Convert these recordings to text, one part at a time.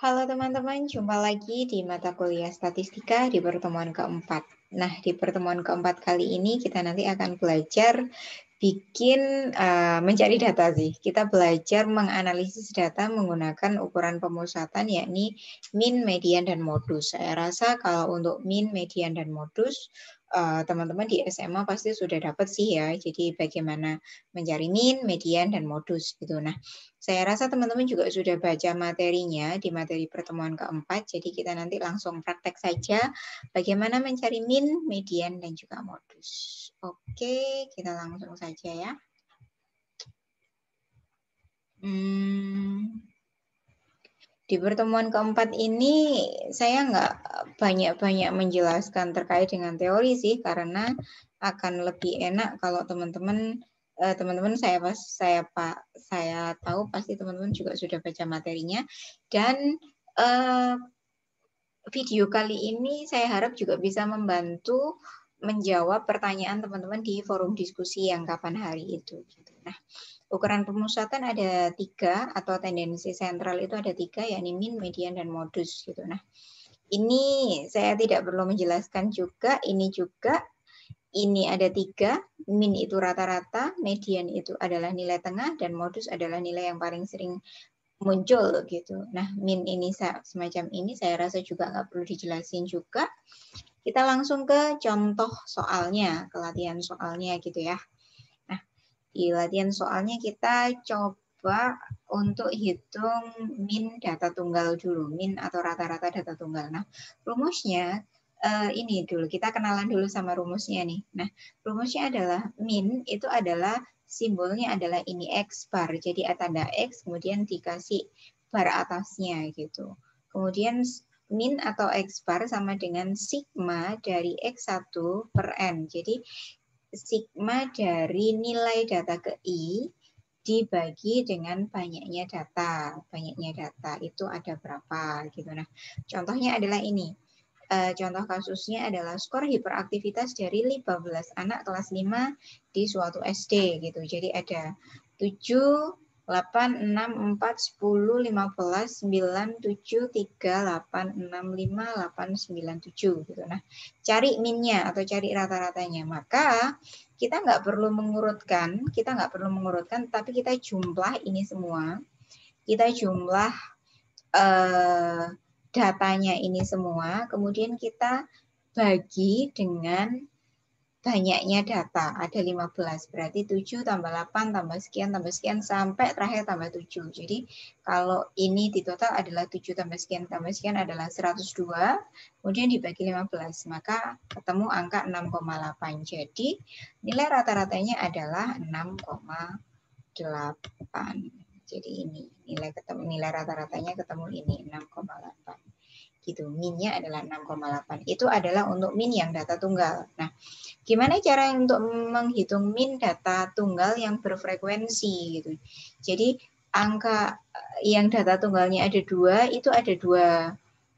Halo teman-teman, jumpa lagi di mata kuliah statistika di pertemuan keempat. Nah, di pertemuan keempat kali ini kita nanti akan belajar mencari data sih. Kita belajar menganalisis data menggunakan ukuran pemusatan yakni min, median, dan modus. Saya rasa kalau untuk min, median, dan modus teman-teman di SMA pasti sudah dapat sih ya. Jadi bagaimana mencari min, median, dan modus gitu. Nah, saya rasa teman-teman juga sudah baca materinya di materi pertemuan keempat, jadi kita nanti langsung praktek saja bagaimana mencari min, median, dan juga modus. Oke, kita langsung saja ya. Di pertemuan keempat ini saya nggak banyak-banyak menjelaskan terkait dengan teori sih, karena akan lebih enak kalau teman-teman saya tahu pasti teman-teman juga sudah baca materinya, dan video kali ini saya harap juga bisa membantu menjawab pertanyaan teman-teman di forum diskusi yang kapan hari itu. Nah, ukuran pemusatan ada 3 atau tendensi sentral itu ada 3, yakni min, median, dan modus gitu. Nah, ini saya tidak perlu menjelaskan juga, ini juga. Ini ada 3, min itu rata-rata, median itu adalah nilai tengah, dan modus adalah nilai yang paling sering muncul gitu. Nah, min ini semacam ini, saya rasa juga nggak perlu dijelasin juga. Kita langsung ke contoh soalnya, ke latihan soalnya gitu ya. Nah, di latihan soalnya kita coba untuk hitung min data tunggal dulu, min atau rata-rata data tunggal. Nah, rumusnya ini dulu, kita kenalan dulu sama rumusnya nih. Nah, rumusnya adalah min itu adalah simbolnya adalah ini X bar. Jadi tanda X kemudian dikasih bar atasnya gitu. Kemudian min atau X bar sama dengan sigma dari X1 per N. Jadi sigma dari nilai data ke I dibagi dengan banyaknya data. Banyaknya data itu ada berapa gitu. Nah, contohnya adalah ini. Contoh kasusnya adalah skor hiperaktivitas dari 15 anak kelas 5 di suatu SD gitu. Jadi ada 7, 8, 6, 4, 10, 15, 9, 7, 3, 8, 6, 5, 8, 9, 7 gitu. Nah, cari minnya atau cari rata-ratanya. Maka kita nggak perlu mengurutkan, tapi kita jumlah ini semua. Kita jumlah datanya ini semua, kemudian kita bagi dengan banyaknya data. Ada 15, berarti 7 tambah 8 tambah sekian sampai terakhir tambah 7. Jadi kalau ini di total adalah 7 tambah sekian adalah 102, kemudian dibagi 15, maka ketemu angka 6,8. Jadi nilai rata-ratanya adalah 6,8. Jadi ini nilai rata-ratanya ketemu ini 6,8. Gitu. Minnya adalah 6,8. Itu adalah untuk min yang data tunggal. Nah, gimana cara untuk menghitung min data tunggal yang berfrekuensi gitu. Jadi angka yang data tunggalnya ada 2, itu ada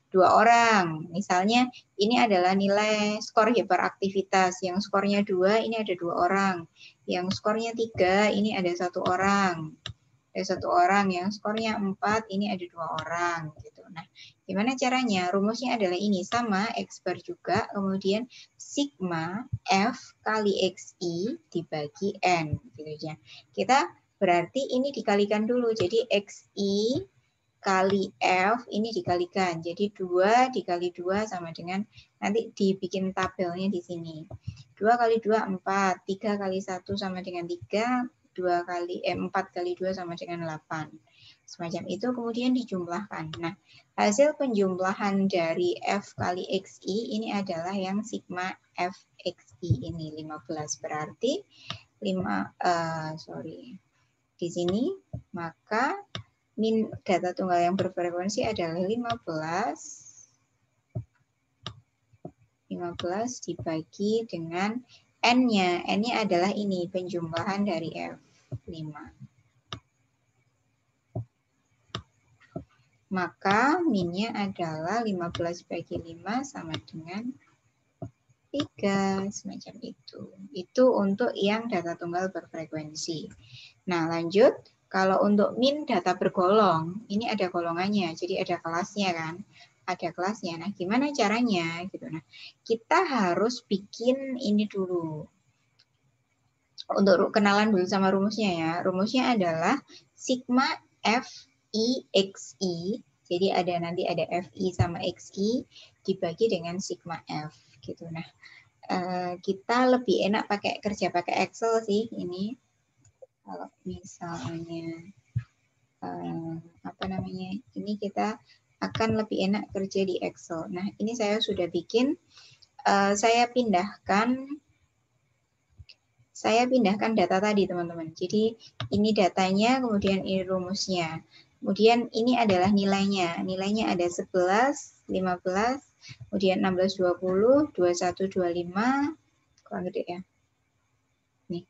dua orang. Misalnya ini adalah nilai skor hiperaktivitas. Yang skornya 2, ini ada 2 orang. Yang skornya 3, ini ada 1 orang. Ada 1 orang. Yang skornya 4, ini ada 2 orang gitu. Nah, gimana caranya? Rumusnya adalah ini, sama X bar juga, kemudian sigma F kali XI dibagi N gitu ya. Kita berarti ini dikalikan dulu. Jadi XI kali F ini dikalikan. Jadi 2 dikali 2 sama dengan, nanti dibikin tabelnya di sini. 2 kali 2, 4. 3 kali 1 sama dengan 3. 4 kali 2 sama dengan 8. Semacam itu, kemudian dijumlahkan. Nah, hasil penjumlahan dari F kali XI ini adalah yang sigma FXI ini 15. Berarti di sini, maka min data tunggal yang berfrekuensi adalah 15 dibagi dengan N-nya. N-nya adalah ini, penjumlahan dari F5. Maka minnya adalah 15 bagi 5 sama dengan 3, semacam itu. Itu untuk yang data tunggal berfrekuensi. Nah, lanjut. Kalau untuk min data bergolong, ini ada golongannya, jadi ada kelasnya kan, ada kelasnya. Nah, gimana caranya gitu? Nah, kita harus bikin ini dulu. Untuk kenalan dulu sama rumusnya ya. Rumusnya adalah sigma FI XI. Jadi nanti ada FI sama XI dibagi dengan sigma F gitu. Nah, kita lebih enak kerja pakai Excel sih ini. Kalau misalnya ini kita akan lebih enak kerja di Excel. Nah, ini saya sudah bikin, saya pindahkan data tadi teman-teman. Jadi ini datanya, kemudian ini rumusnya. Kemudian ini adalah nilainya. Nilainya ada 11, 15, kemudian 16, 20, 21, 25, kurang gede ya. Nih,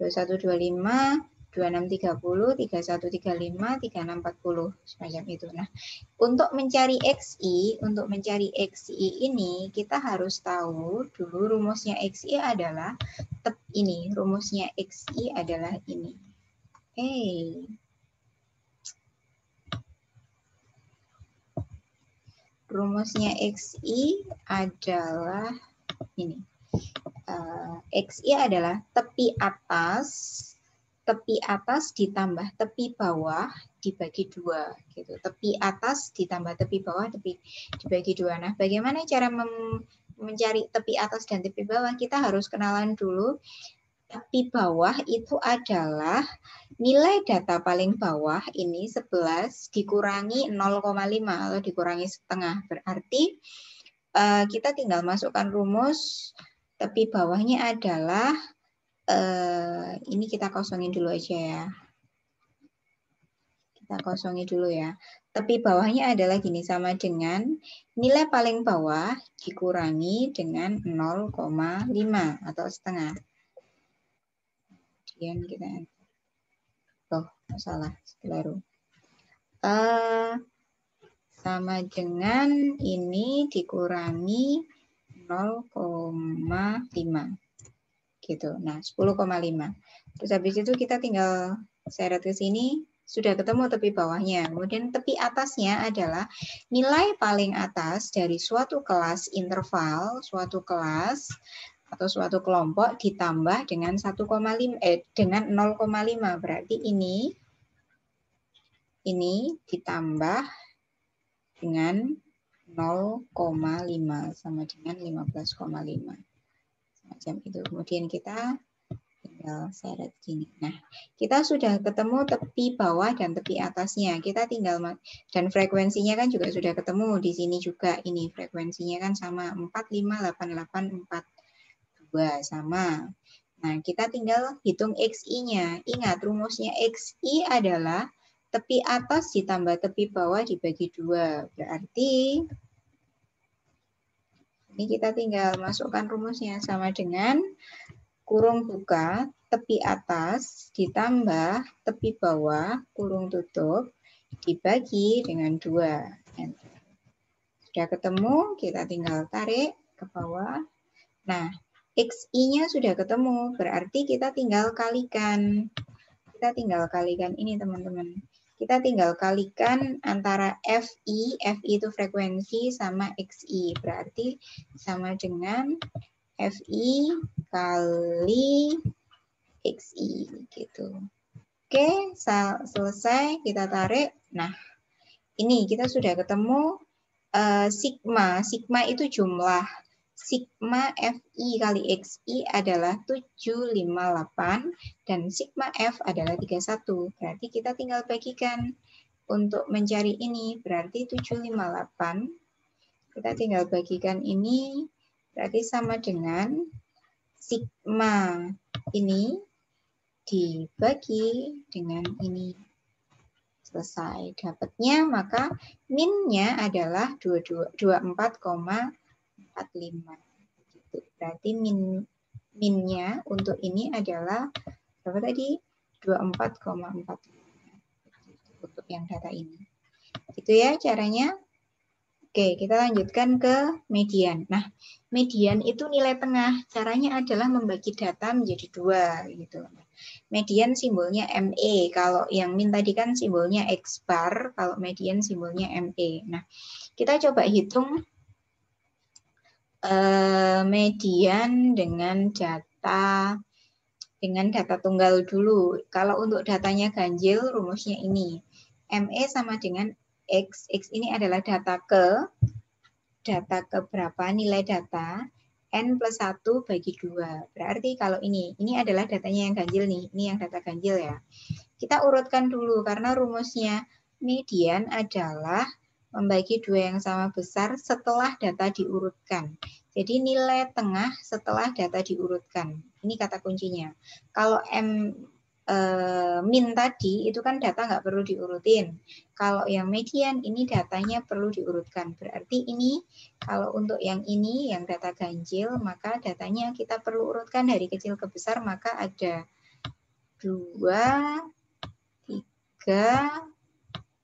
21, 25, 26, 30, 31, 35, 36, 40, semacam itu. Nah, untuk mencari XI ini kita harus tahu dulu rumusnya XI adalah ini. Rumusnya XI adalah ini. Rumusnya XI adalah ini. XI adalah tepi atas ditambah tepi bawah dibagi 2 gitu. Tepi atas ditambah tepi bawah dibagi 2. Nah, bagaimana cara mencari tepi atas dan tepi bawah? Kita harus kenalan dulu. Tepi bawah itu adalah nilai data paling bawah ini 11 dikurangi 0,5 atau dikurangi setengah. Berarti kita tinggal masukkan rumus. Tepi bawahnya adalah ini kita kosongin dulu aja ya. Kita kosongin dulu ya. Tepi bawahnya adalah gini, sama dengan nilai paling bawah dikurangi dengan 0,5 atau setengah. Kemudian kita salah, keliru. Sama dengan ini dikurangi 0,5 gitu. Nah, 10,5. Terus habis itu kita tinggal seret ke sini, sudah ketemu tepi bawahnya. Kemudian tepi atasnya adalah nilai paling atas dari suatu kelas interval, suatu kelas atau suatu kelompok ditambah dengan 0,5. Berarti ini ditambah dengan 0,5 sama dengan 15,5. Semacam itu. Kemudian kita tinggal seret gini. Nah, kita sudah ketemu tepi bawah dan tepi atasnya. Kita tinggal, dan frekuensinya kan juga sudah ketemu di sini juga. Ini frekuensinya kan sama 458842 sama. Nah, kita tinggal hitung XI-nya. Ingat, rumusnya XI adalah tepi atas ditambah tepi bawah dibagi 2. Berarti ini kita tinggal masukkan rumusnya, sama dengan kurung buka tepi atas ditambah tepi bawah kurung tutup dibagi dengan 2. Sudah ketemu, kita tinggal tarik ke bawah. Nah, XI-nya sudah ketemu, berarti kita tinggal kalikan. Kita tinggal kalikan ini teman-teman. Kita tinggal kalikan antara FI itu frekuensi, sama XI. Berarti sama dengan FI kali XI gitu. Oke, selesai, kita tarik. Nah, ini kita sudah ketemu sigma. Sigma itu jumlah. Sigma FI kali XI adalah 758 dan sigma F adalah 31. Berarti kita tinggal bagikan untuk mencari ini. Berarti 758 kita tinggal bagikan ini, berarti sama dengan sigma ini dibagi dengan ini. Selesai. Dapatnya, maka minnya adalah 24,45. Gitu. Berarti minnya untuk ini adalah berapa tadi? 24,45 untuk yang data ini. Itu ya caranya. Oke, kita lanjutkan ke median. Nah, median itu nilai tengah. Caranya adalah membagi data menjadi 2 gitu. Median simbolnya ME. Kalau yang min tadi kan simbolnya X bar, kalau median simbolnya ME. Nah, kita coba hitung median dengan data tunggal dulu. Kalau untuk datanya ganjil, rumusnya ini. ME sama dengan X. X ini adalah data ke berapa, nilai data, N plus 1 bagi 2. Berarti kalau ini adalah datanya yang ganjil nih. Ini yang data ganjil ya. Kita urutkan dulu, karena rumusnya median adalah membagi 2 yang sama besar setelah data diurutkan. Jadi nilai tengah setelah data diurutkan. Ini kata kuncinya. Kalau min tadi itu kan data nggak perlu diurutin. Kalau yang median ini datanya perlu diurutkan. Berarti ini kalau untuk yang ini yang data ganjil, maka datanya kita perlu urutkan dari kecil ke besar, maka ada 2, 3,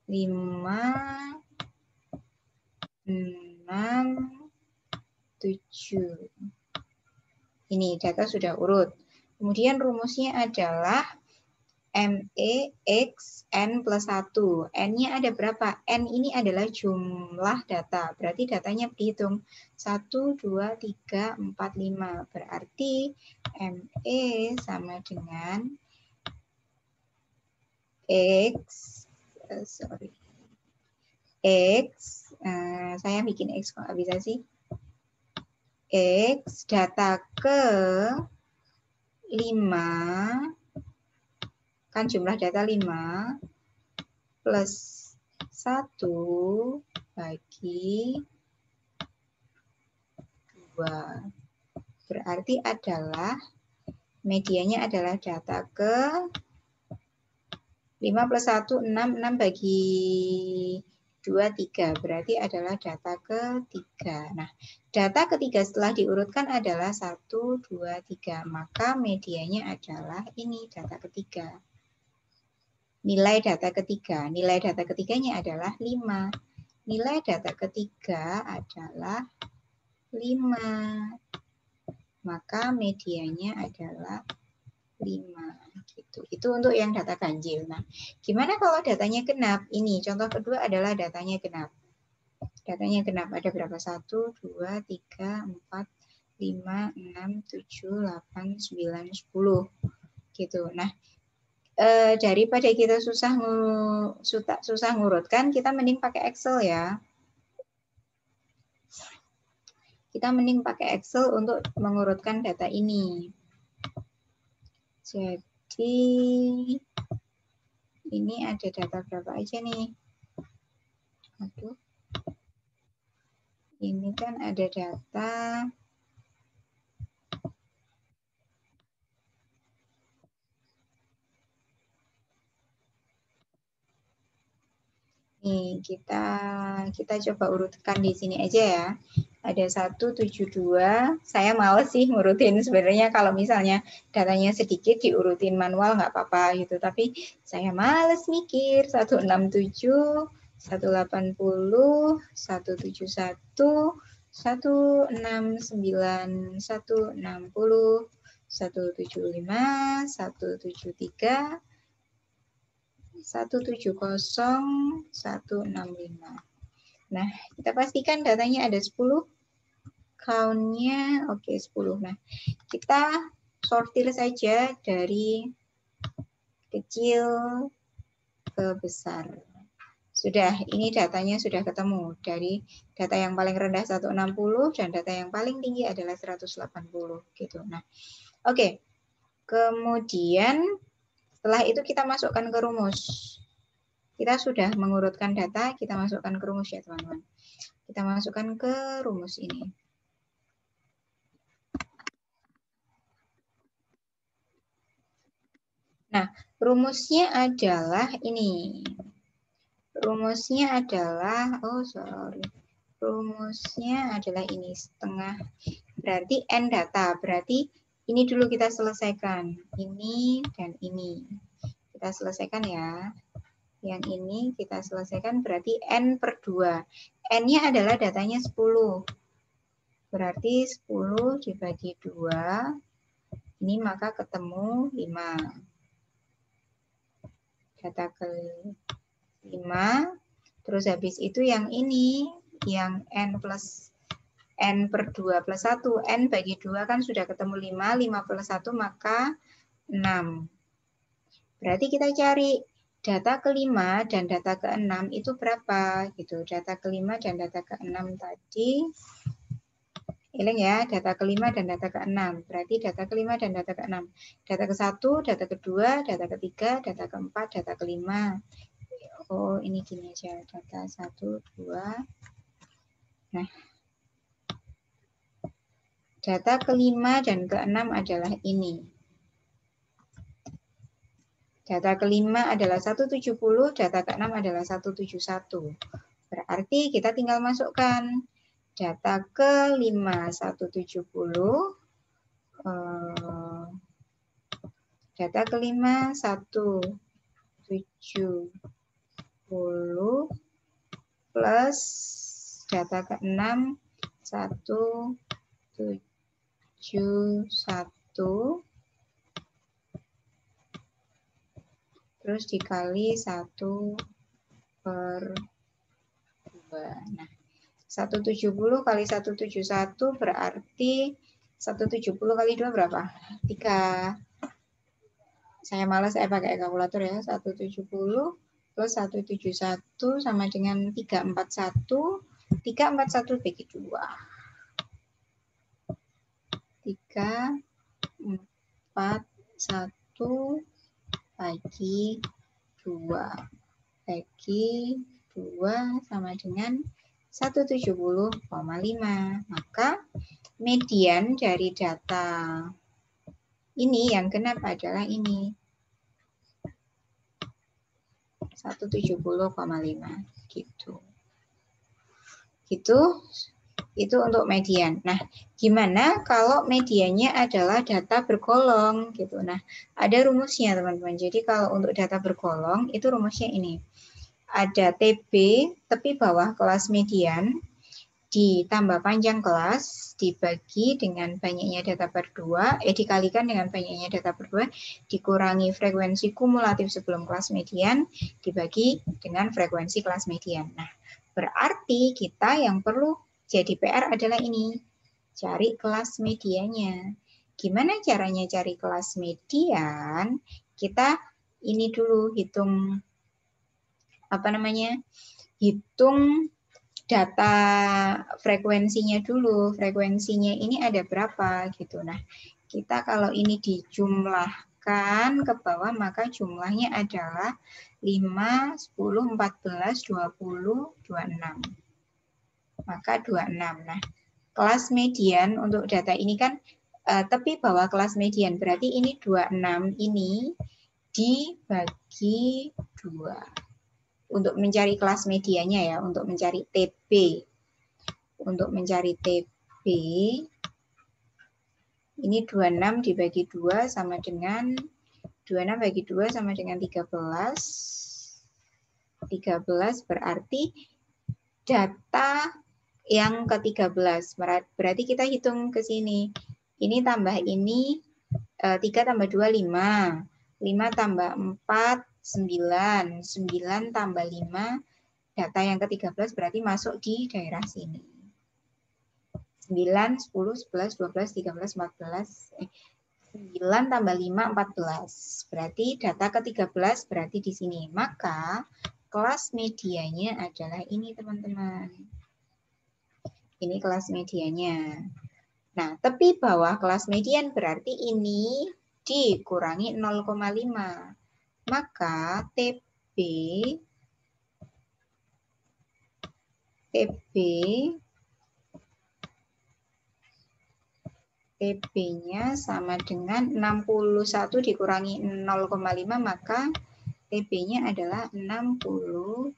5, 6, 7. Ini data sudah urut. Kemudian rumusnya adalah ME X N plus 1. N-nya ada berapa? N ini adalah jumlah data. Berarti datanya dihitung. 1, 2, 3, 4, 5. Berarti ME sama dengan X. X. Saya bikin X kok nggak bisa sih. X data ke 5, kan jumlah data 5, plus 1 bagi 2. Berarti adalah, medianya adalah data ke 5 plus 1, 6, 6 bagi 2, 3. Berarti adalah data ketiga. Nah, data ketiga setelah diurutkan adalah 1, 2, 3. Maka medianya adalah ini, data ketiga. Nilai data ketiga. Nilai data ketiganya adalah 5. Nilai data ketiga adalah 5. Maka medianya adalah 5. Gitu. Itu untuk yang data ganjil. Nah, gimana kalau datanya genap? Ini contoh kedua adalah datanya genap. Datanya genap ada berapa? 1, 2, 3, 4, 5, 6, 7, 8, 9, 10. Gitu. Nah, daripada kita susah ngurutkan, kita mending pakai Excel ya. Kita mending pakai Excel untuk mengurutkan data ini. Jadi ini ada data berapa aja nih? Aduh. Ini kan ada data nih, kita coba urutkan di sini aja ya. Ada 172. Saya males sih ngurutin sebenarnya, kalau misalnya datanya sedikit diurutin manual nggak apa-apa gitu. Tapi saya males mikir. 167, 180, 171, 169, 160, 175, 173, 170, 165. Nah, kita pastikan datanya ada 10. Count-nya oke 10. Nah, kita sortir saja dari kecil ke besar. Sudah, ini datanya sudah ketemu. Dari data yang paling rendah 160 dan data yang paling tinggi adalah 180 gitu. Nah, oke. Kemudian setelah itu kita masukkan ke rumus. Kita sudah mengurutkan data, kita masukkan ke rumus ya teman-teman. Kita masukkan ke rumus ini. Nah, rumusnya adalah ini. Rumusnya adalah, rumusnya adalah ini, setengah. Berarti N data, berarti ini dulu kita selesaikan. Ini dan ini. Kita selesaikan ya. Yang ini kita selesaikan berarti N per 2. N-nya adalah datanya 10. Berarti 10 dibagi 2 Ini maka ketemu 5. Data ke-5. Terus habis itu yang ini, yang N per 2 plus 1. N bagi 2 kan sudah ketemu 5. 5 plus 1 maka 6. Berarti kita cari data ke-5 dan data ke-6 itu berapa gitu. Data ke-5 dan data ke-6 tadi, ilang ya, data ke-5 dan data ke-6. Berarti data ke-5 dan data ke-6. Data ke-1, data ke-2, data ke-3, data ke-4, data ke-5. Oh, ini gini aja, data 1, 2. Nah, data ke-5 dan ke-6 adalah ini. Data ke-5 adalah 170, data ke-6 adalah 171. Berarti kita tinggal masukkan data ke-5 170, data ke-5 170 plus data ke-6 171 terus dikali 1 per 2. Nah, 170 kali 171 berarti 170 kali 2 berapa? 3. Saya malas, saya pakai kalkulator ya. 170 plus 171 sama dengan 341. 341 bagi 2. 341 bagi 2 sama dengan 170,5. Maka median dari data ini yang genap adalah ini. 170,5 gitu. Itu untuk median. Nah, gimana kalau mediannya adalah data bergolong gitu. Nah, ada rumusnya teman-teman. Jadi kalau untuk data bergolong itu rumusnya ini. Ada TB tepi bawah kelas median ditambah panjang kelas dibagi dengan banyaknya data per 2, dikalikan dengan banyaknya data per 2 dikurangi frekuensi kumulatif sebelum kelas median dibagi dengan frekuensi kelas median. Nah, berarti kita yang perlu jadi PR adalah ini, cari kelas mediannya. Gimana caranya cari kelas median? Kita ini dulu hitung hitung data frekuensinya dulu. Frekuensinya ini ada berapa gitu. Nah, kita kalau ini dijumlahkan ke bawah maka jumlahnya adalah 5, 10, 14, 20, 26. Maka 26. Nah, kelas median untuk data ini kan tepi bawah kelas median. Berarti ini 26 ini dibagi 2. Untuk mencari kelas medianya ya, untuk mencari TB. Untuk mencari TB, ini 26 dibagi 2 sama dengan 26 bagi 2 sama dengan 13. 13 berarti data yang ke-13. Berarti kita hitung ke sini. Ini tambah ini 3 tambah 2 5. 5 tambah 4 9. 9 tambah 5. Data yang ke-13 berarti masuk di daerah sini. 9, 10, 11, 12, 13, 14. 9 tambah 5, 14. Berarti data ke-13 berarti di sini. Maka kelas medianya adalah ini teman-teman. Ini kelas medianya. Nah, tepi bawah kelas median berarti ini dikurangi 0,5. Maka TB-nya sama dengan 61 dikurangi 0,5, maka TB-nya adalah 60,5.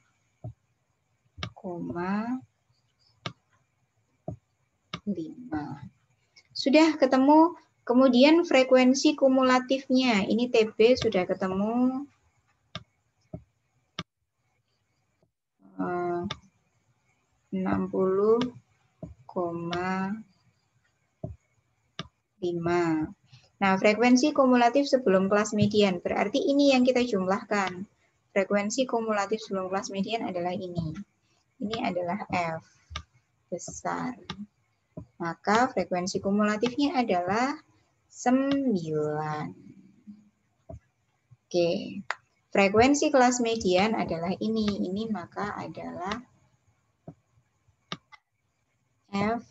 Sudah ketemu. Kemudian frekuensi kumulatifnya. Ini TB sudah ketemu. 60,5. Nah, frekuensi kumulatif sebelum kelas median. Berarti ini yang kita jumlahkan. Frekuensi kumulatif sebelum kelas median adalah ini. Ini adalah F besar. Maka frekuensi kumulatifnya adalah 9. Oke. Frekuensi kelas median adalah ini. Ini maka adalah F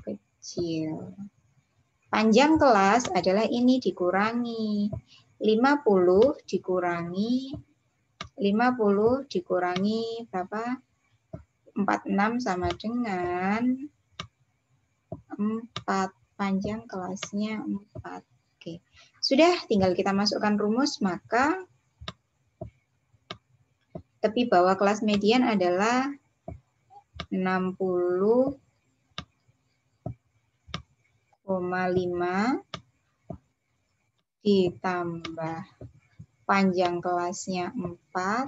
kecil. Panjang kelas adalah ini dikurangi 50 dikurangi berapa? 46 sama dengan 4. Panjang kelasnya 4. Oke. Sudah, tinggal kita masukkan rumus, maka tepi bawah kelas median adalah 60,5 ditambah panjang kelasnya 4,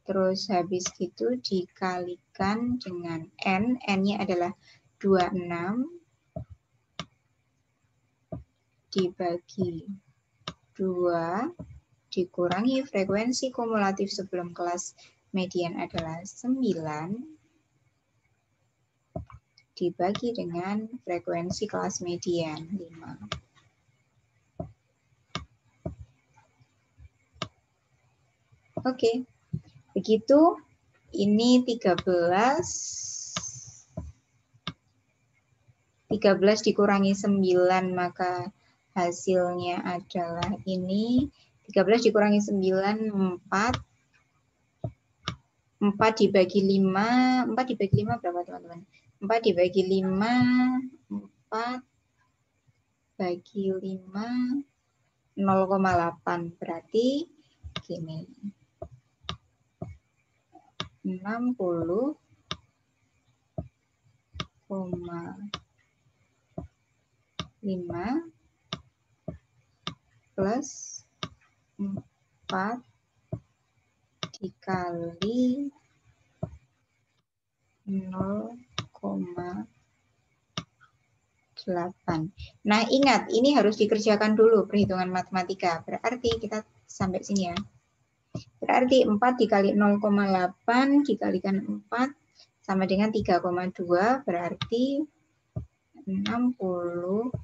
terus habis itu dikalikan dengan N, N-nya adalah 26, dibagi 2, dikurangi frekuensi kumulatif sebelum kelas median adalah 9, dibagi dengan frekuensi kelas median 5. Oke, begitu. Ini 13 dikurangi 9, maka hasilnya adalah ini. 13 dikurangi 9, 4. 4 dibagi 5, 4 dibagi 5 berapa teman-teman? 4 dibagi 5, 4 bagi 5, 0,8. Berarti gini, 60,5 plus 4 dikali 0,8. Nah, ingat, ini harus dikerjakan dulu perhitungan matematika. Berarti kita sampai sini ya. Berarti 4 dikali 0,8 dikalikan 4 sama dengan 3,2, berarti 60,5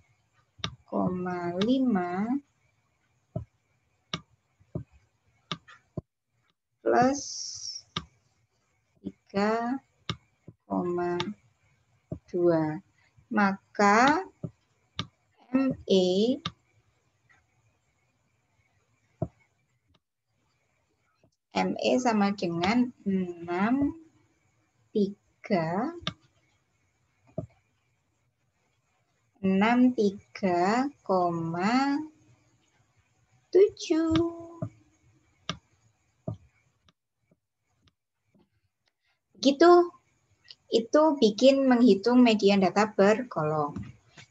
plus 3,2. Maka ME sama dengan 63,7. Begitu, itu bikin menghitung median data per kolom.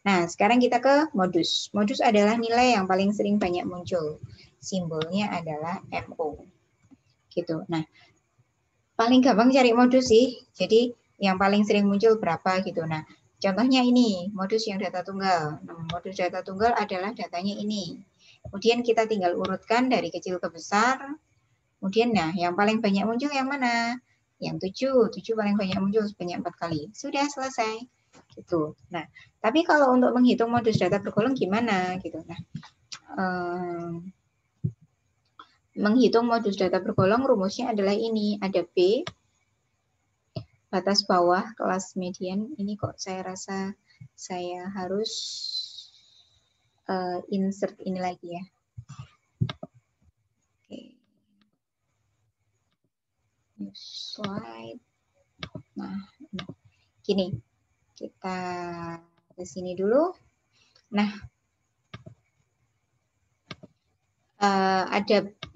Nah, sekarang kita ke modus. Modus adalah nilai yang paling sering banyak muncul. Simbolnya adalah MO. Gitu. Nah, paling gampang cari modus sih. Jadi, yang paling sering muncul berapa gitu. Nah, contohnya ini, modus yang data tunggal. Nah, modus data tunggal adalah datanya ini. Kemudian kita tinggal urutkan dari kecil ke besar. Kemudian, nah, yang paling banyak muncul yang mana? Yang 7 paling banyak muncul sebanyak 4 kali. Sudah selesai. Gitu. Nah, tapi kalau untuk menghitung modus data bergolong gimana gitu. Nah, menghitung modus data bergolong rumusnya adalah ini, ada B batas bawah kelas median. Ini kok saya rasa saya harus insert ini lagi ya. Oke. New slide. Nah, gini. Kita ke sini dulu. Nah, ada B,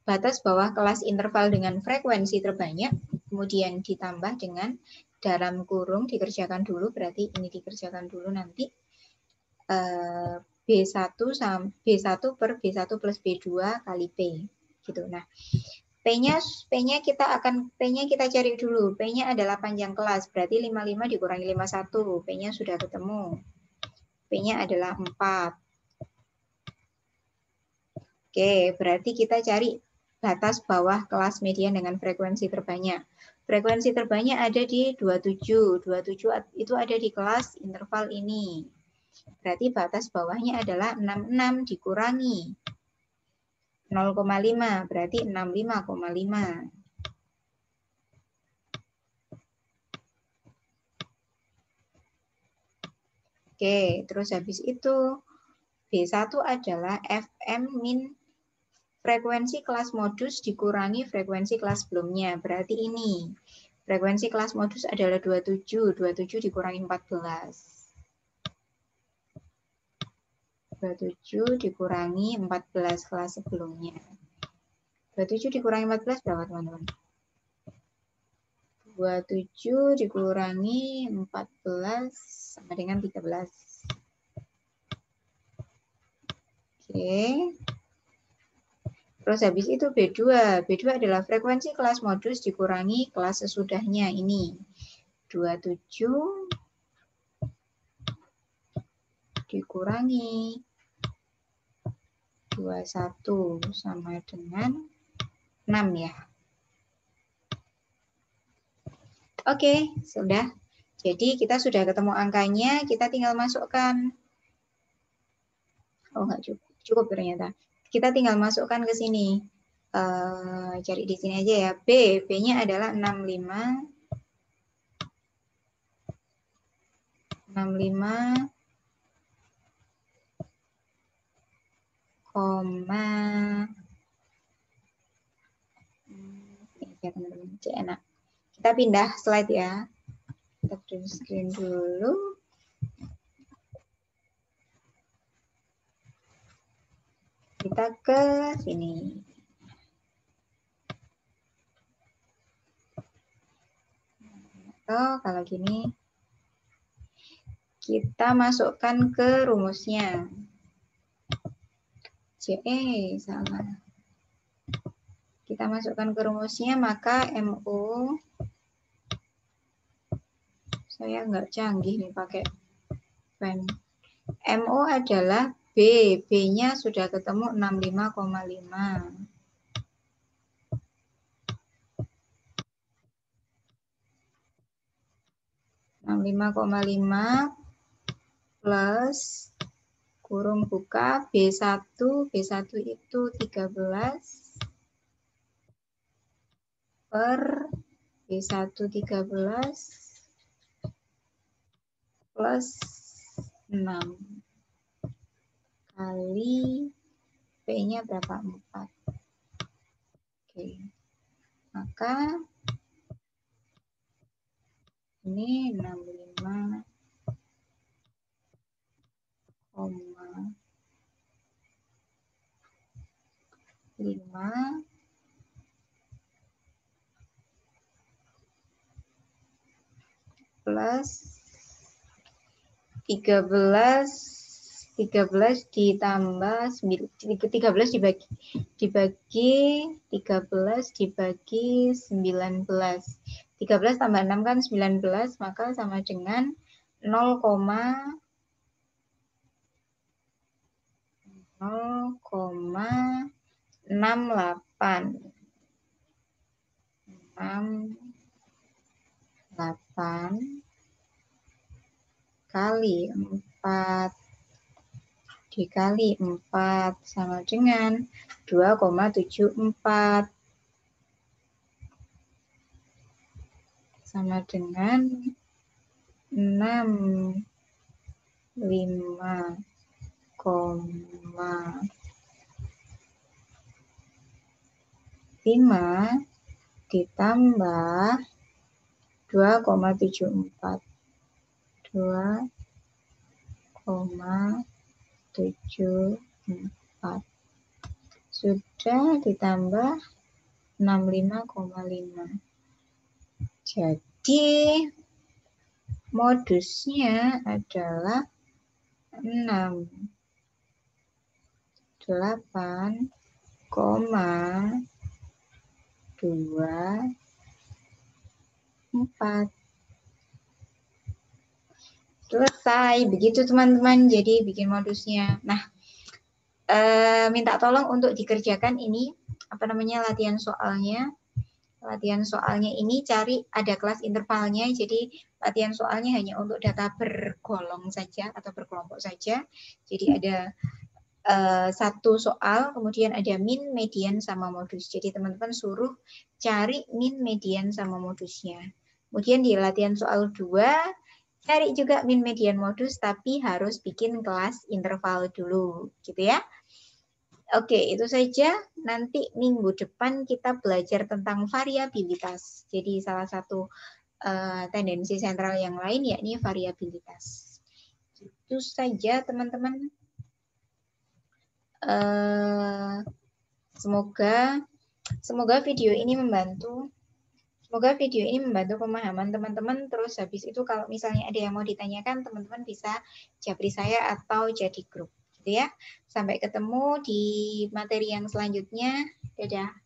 batas bawah kelas interval dengan frekuensi terbanyak, kemudian ditambah dengan dalam kurung dikerjakan dulu, berarti ini dikerjakan dulu nanti. B1 per B1 plus B2 kali P. Gitu. Nah, P-nya kita cari dulu. P-nya adalah panjang kelas, berarti 55 dikurangi 51. P-nya sudah ketemu. P-nya adalah 4. Oke, berarti kita cari batas bawah kelas median dengan frekuensi terbanyak. Frekuensi terbanyak ada di 27. 27 itu ada di kelas interval ini. Berarti batas bawahnya adalah 66 dikurangi 0,5, berarti 65,5. Oke, terus habis itu B1 adalah FM min frekuensi kelas modus dikurangi frekuensi kelas sebelumnya. Berarti ini. Frekuensi kelas modus adalah 27. 27 dikurangi 14. 27 dikurangi 14 kelas sebelumnya. 27 dikurangi 14 berapa teman-teman? 27 dikurangi 14 sama dengan 13. Oke. Terus habis itu B2. B2 adalah frekuensi kelas modus dikurangi kelas sesudahnya ini. 27 dikurangi 21 sama dengan 6 ya. Oke, sudah. Jadi kita sudah ketemu angkanya, kita tinggal masukkan. Oh, enggak cukup. Cukup ternyata. Kita tinggal masukkan ke sini. Cari di sini aja ya. B-nya adalah 65. 65 koma ya teman-teman, enak. Kita pindah slide ya. Kita print screen dulu. Kita ke sini. Oh, kalau gini kita masukkan ke rumusnya. Salah. Kita masukkan ke rumusnya, maka MO, saya nggak canggih nih pakai pen. MO adalah B, B-nya sudah ketemu 65,5. 65,5 plus kurung buka B1, B1 itu 13 per B1 13 plus 6 kali P-nya berapa? 4. Oke. Maka ini 65,5 plus 13 ditambah 13 dibagi 13 dibagi 19. 13 tambah 6 kan 19, maka sama dengan 0,68. 8 kali 4 dikali 4 sama dengan 2,74 sama dengan 65,5 ditambah 2,74. 2,74 sudah ditambah 65,5. Jadi modusnya adalah 68,24. Selesai, begitu teman-teman. Jadi bikin modusnya. Nah, minta tolong untuk dikerjakan ini latihan soalnya. Latihan soalnya ini cari ada kelas intervalnya. Jadi latihan soalnya hanya untuk data bergolong saja atau berkelompok saja. Jadi ada satu soal, kemudian ada min, median, sama modus. Jadi teman-teman suruh cari min, median, sama modusnya. Kemudian di latihan soal 2, cari juga min, median, modus, tapi harus bikin kelas interval dulu, gitu ya. Oke, itu saja. Nanti minggu depan kita belajar tentang variabilitas. Jadi salah satu tendensi sentral yang lain yakni variabilitas. Itu saja teman-teman. Semoga video ini membantu. Semoga video ini membantu pemahaman teman-teman. Terus habis itu kalau misalnya ada yang mau ditanyakan, teman-teman bisa japri saya atau jadi grup. Gitu ya. Sampai ketemu di materi yang selanjutnya. Dadah.